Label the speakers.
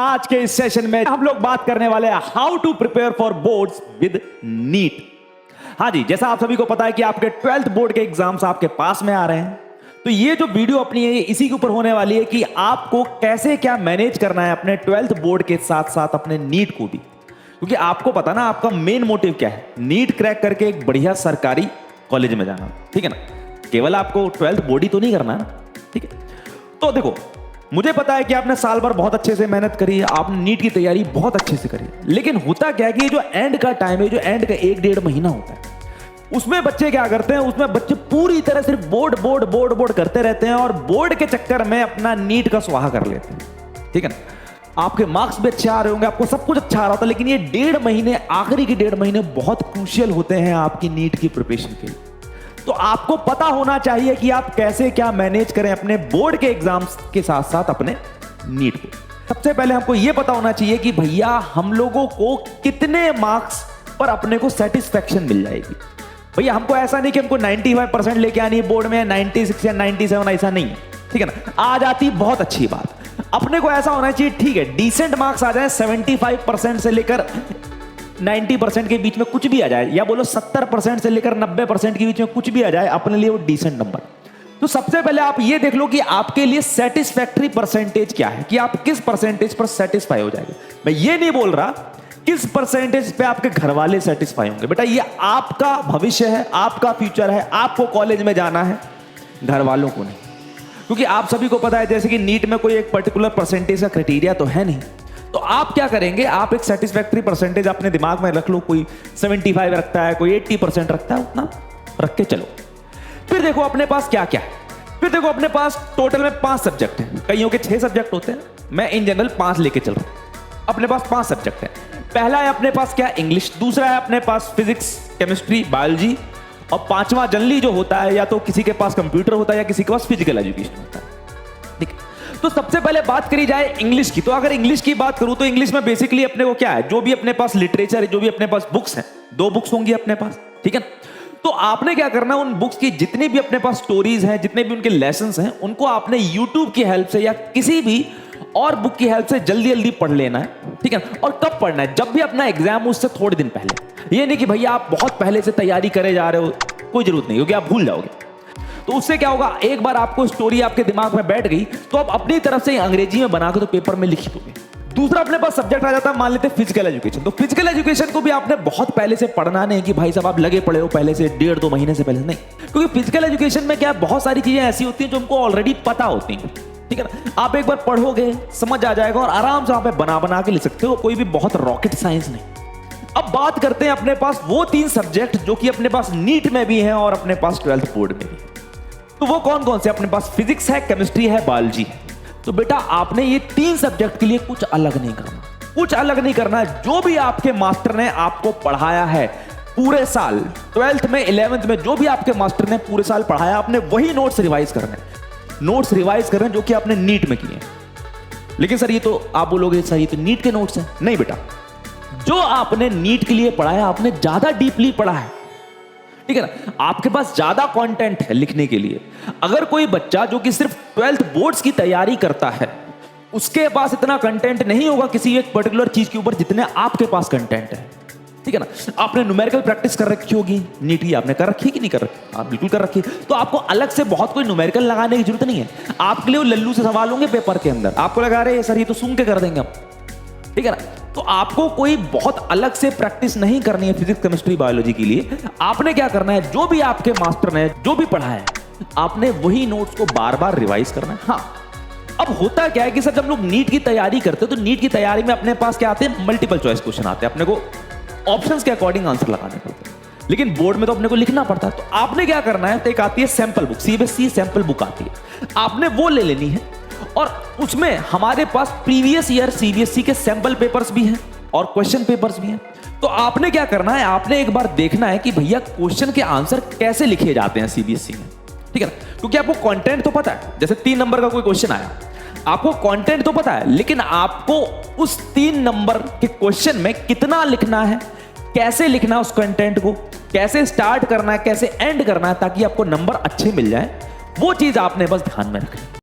Speaker 1: आज के इस सेशन में हम लोग बात करने वाले हैं how to prepare for boards with NEET. हाँ जी, जैसा आप सभी को पता है कि आपके 12th बोर्ड के एग्जाम्स आपके पास में आ रहे हैं, तो ये जो वीडियो अपनी है इसी के ऊपर होने वाली है कि आपको कैसे क्या मैनेज करना है अपने 12th बोर्ड के साथ साथ अपने नीट को भी। क्योंकि आपको पता ना आपका मेन मोटिव क्या है, नीट क्रैक करके एक बढ़िया सरकारी कॉलेज में जाना, ठीक है ना। केवल आपको 12th बोर्ड ही तो नहीं करना है ना, ठीक है। तो देखो, मुझे पता है कि आपने साल भर बहुत अच्छे से मेहनत करी है, आपने नीट की तैयारी बहुत अच्छे से करी है, लेकिन होता क्या है कि जो एंड का टाइम है, जो एंड का 1-1.5 महीना होता है, उसमें बच्चे क्या करते हैं, उसमें बच्चे पूरी तरह सिर्फ बोर्ड करते रहते हैं और बोर्ड के चक्कर में अपना नीट का स्वाहा कर लेते हैं, ठीक है ना। आपके मार्क्स भी अच्छे आ रहे होंगे, आपको सब कुछ अच्छा आ रहा था, लेकिन ये 1.5 महीने, आखिरी के 1.5 महीने बहुत क्रूशियल होते हैं आपकी नीट की प्रिपरेशन के लिए। तो आपको पता होना चाहिए कि आप कैसे क्या मैनेज करें अपने बोर्ड के एग्जाम्स के साथ साथ अपने नीट को। सबसे पहले हमको यह पता होना चाहिए कि भैया हम लोगों को कितने मार्क्स पर अपने को सेटिस्फेक्शन मिल जाएगी। भैया हमको ऐसा नहीं कि हमको 95% लेके आनी है बोर्ड में, 96 या 97, ऐसा नहीं है, ठीक है ना। आ जाती बहुत अच्छी बात, अपने को ऐसा होना चाहिए, ठीक है, डिसेंट मार्क्स आ जाए, 75% से लेकर 90% के बीच में कुछ भी आ जाए, या बोलो 70% से लेकर 90% के बीच में कुछ भी आ जाए, अपने लिए वो डिसेंट नंबर। तो सबसे पहले आप ये देख लो कि आपके लिए सेटिस्फैक्टरी परसेंटेज क्या है, कि आप किस परसेंटेज पर सेटिस्फाई हो जाएंगे। मैं ये नहीं बोल रहा किस परसेंटेज पे आपके घर वाले सेटिस्फाई होंगे, बेटा ये आपका भविष्य है, आपका फ्यूचर है, आपको कॉलेज में जाना है, घर वालों को नहीं। क्योंकि आप सभी को पता है जैसे कि नीट में कोई एक पर्टिकुलर परसेंटेज का क्राइटेरिया तो है नहीं, तो आप क्या करेंगे, आप एक सेटिस्फैक्टरी परसेंटेज अपने दिमाग में रख लो, कोई 75 रखता है, कोई 80% रखता है, उतना रख के चलो। फिर देखो अपने पास क्या क्या है, फिर देखो अपने पास टोटल में 5 सब्जेक्ट हैं, कईयों के 6 सब्जेक्ट होते हैं, मैं इन जनरल 5 लेके चल रहा हूं। अपने पास 5 सब्जेक्ट है। पहला है अपने पास क्या, इंग्लिश। दूसरा है अपने पास फिजिक्स, केमिस्ट्री, बायोलॉजी। और 5वां जनरली जो होता है, या तो किसी के पास कंप्यूटर होता है या किसी के पास फिजिकल एजुकेशन होता है, ठीक है। तो सबसे पहले बात करी जाए इंग्लिश की, तो अगर इंग्लिश की बात करूं तो इंग्लिश में बेसिकली अपने को क्या है, जो भी अपने पास लिटरेचर है, जो भी अपने पास बुक्स हैं, 2 बुक्स होंगी अपने पास, ठीक है। तो आपने क्या करना है, उन बुक्स की जितनी भी अपने पास स्टोरीज हैं, जितने भी उनके लेसन्स हैं, उनको आपने यूट्यूब की हेल्प से या किसी भी और बुक की हेल्प से जल्दी जल्दी पढ़ लेना है, ठीक है। और कब पढ़ना है, जब भी अपना एग्जाम उससे थोड़े दिन पहले। ये नहीं कि भैया आप बहुत पहले से तैयारी करे जा रहे हो, कोई जरूरत नहीं, क्योंकि आप भूल जाओगे। तो उससे क्या होगा, एक बार आपको स्टोरी आपके दिमाग में बैठ गई तो आप अपनी तरफ से अंग्रेजी में बना के तो पेपर में लिख दोगे। दूसरा अपने पास सब्जेक्ट आ जाता है, मान लेते हैं फिजिकल एजुकेशन। तो फिजिकल एजुकेशन को भी आपने बहुत पहले से पढ़ना नहीं कि भाई साहब आप लगे पड़े हो पहले से 1.5-2 महीने से पहले, नहीं। क्योंकि फिजिकल एजुकेशन में क्या, बहुत सारी चीजें ऐसी होती हैं जो हमको ऑलरेडी पता होती हैं, ठीक है ना। आप एक बार पढ़ोगे समझ आ जाएगा और आराम से आप बना के लिख सकते हो, कोई भी बहुत रॉकेट साइंस नहीं। अब बात करते हैं अपने पास वो 3 सब्जेक्ट जो कि अपने पास नीट में भी हैं और अपने पास 12th बोर्ड में भी है। तो वो कौन कौन से, अपने पास फिजिक्स है, केमिस्ट्री है, बायोलॉजी है। तो बेटा आपने ये 3 सब्जेक्ट के लिए कुछ अलग नहीं करना, कुछ अलग नहीं करना। जो भी आपके मास्टर ने आपको पढ़ाया है पूरे साल, 12th में, 11th में, जो भी आपके मास्टर ने पूरे साल पढ़ाया, आपने वही नोट्स रिवाइज करने, नोट्स रिवाइज कर रहे हैं जो कि आपने नीट में किए। लेकिन सर ये तो आप बोलोगे सर ये तो नीट के नोट्स हैं, नहीं बेटा, जो आपने नीट के लिए पढ़ाया आपने ज्यादा डीपली पढ़ा है, ठीक है ना। आपके पास ज्यादा कंटेंट है लिखने के लिए। अगर कोई बच्चा जो कि सिर्फ 12th बोर्ड्स की तैयारी करता है, उसके पास इतना कंटेंट नहीं होगा किसी एक पर्टिकुलर चीज के ऊपर जितने आपके पास कंटेंट है, ठीक है ना। आपने न्यूमेरिकल प्रैक्टिस कर रखी होगी नीट की, आपने कर रखी कि नहीं कर रखी, आप बिल्कुल कर रखी। तो आपको अलग से बहुत कोई न्यूमेरिकल लगाने की जरूरत नहीं है। आपके लिए वो लल्लू से सवाल होंगे पेपर के अंदर, आपको लगा रहे सर ये तो सुन के कर देंगे हम, ठीक है ना। तो आपको कोई बहुत अलग से प्रैक्टिस नहीं करनी है फिजिक्स, केमिस्ट्री, बायोलॉजी के लिए। आपने क्या करना है, जो भी आपके मास्टर ने जो भी पढ़ा है, आपने वही नोट्स को बार बार रिवाइज करना है। हाँ, अब होता क्या है कि सर जब लोग नीट की तैयारी करते हैं तो नीट की तैयारी में अपने पास क्या आते हैं, मल्टीपल चॉइस क्वेश्चन आते हैं, अपने को ऑप्शंस के अकॉर्डिंग आंसर लगाने पड़ते हैं। लेकिन बोर्ड में तो अपने को लिखना पड़ता है। तो आपने क्या करना है, तो एक आती है sample book, CBSE sample book आती है, आपने वो ले लेनी है। और उसमें हमारे पास प्रीवियस ईयर सीबीएसई के सैंपल पेपर्स भी हैं और क्वेश्चन पेपर्स भी हैं। तो आपने क्या करना है, आपने एक बार देखना है कि भैया क्वेश्चन के आंसर कैसे लिखे जाते हैं सीबीएसई में, ठीक है ना। क्योंकि आपको कंटेंट तो पता है, जैसे 3 नंबर का कोई क्वेश्चन आया, आपको कंटेंट तो पता है, लेकिन आपको उस 3 नंबर के क्वेश्चन में कितना लिखना है, कैसे लिखना है, उस कंटेंट को कैसे स्टार्ट करना है, कैसे एंड करना है, ताकि आपको नंबर अच्छे मिल जाए, वो चीज आपने बस ध्यान में रखनी।